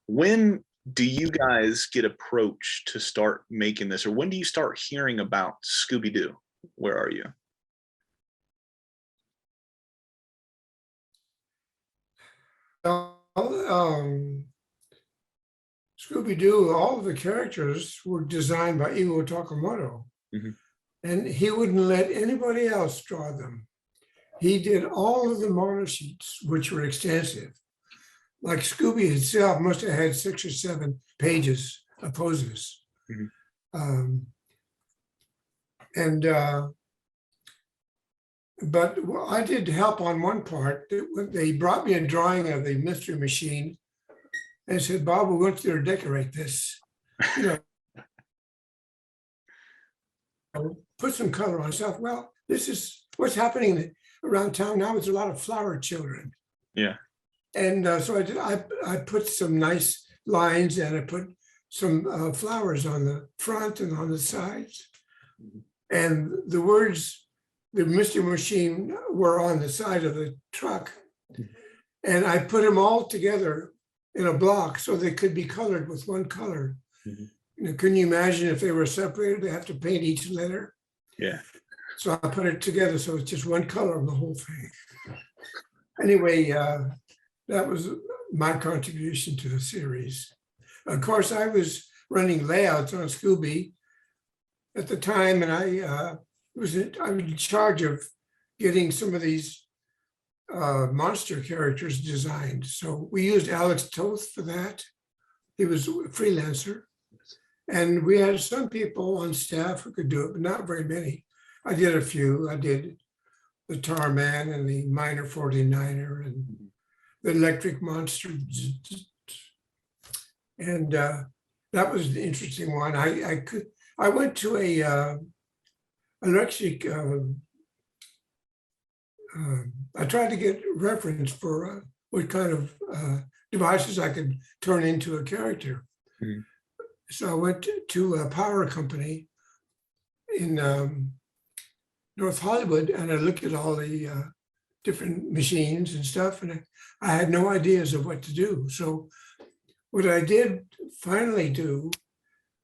When do you guys get approached to start making this, or when do you start hearing about Scooby Doo? Where are you? Well, Scooby Doo, all of the characters were designed by Iwo Takamoto, Mhm. and he wouldn't let anybody else draw them. He did all of the model sheets, which were extensive. Like Scooby itself must have had 6 or 7 pages of poses. Mhm. Um, and but I did help on one part. They brought me a drawing of the Mystery Machine and said, Bob, we want you to decorate this. You know, put some color on stuff. Well, this is what's happening around town now. There's a lot of flower children. Yeah. And so I put some nice lines and I put some flowers on the front and on the sides. And the words, the Mystery Machine, were on the side of the truck. And I put them all together in a block so they could be colored with one color. Mhm. You know, can you imagine if they were separated, they have to paint each letter? Yeah. So I put it together so it's just one color on the whole thing. Anyway, that was my contribution to the series. Of course, I was running layouts on Scooby at the time, and I was in charge of getting some of these monster characters designed. So we used Alex Toth for that. He was a freelancer. And we had some people on staff who could do it, but not very many. I did a few. I did the Tar Man and the Minor 49er and the Electric Monster. And that was an interesting one. I went to a electric, I tried to get reference for what kind of devices I could turn into a character. Mhm. So I went to a power company in North Hollywood, and I looked at all the different machines and stuff, and I had no ideas of what to do. So what I did finally do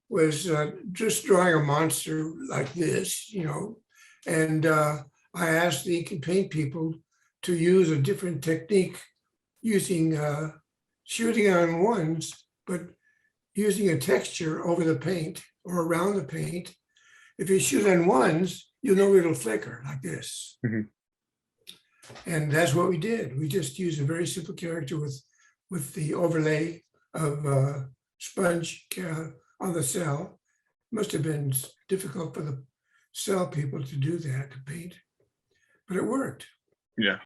was just drawing a monster like this, you know, and I asked the ink and paint people to use a different technique using shooting on ones, but using a texture over the paint or around the paint. If you shoot on ones, you'll know it'll flicker like this. Mhm. And that's what we did. We just used a very simple character with the overlay of sponge on the cell. Must have been difficult for the cell people to do that, to paint, but it worked. Yeah.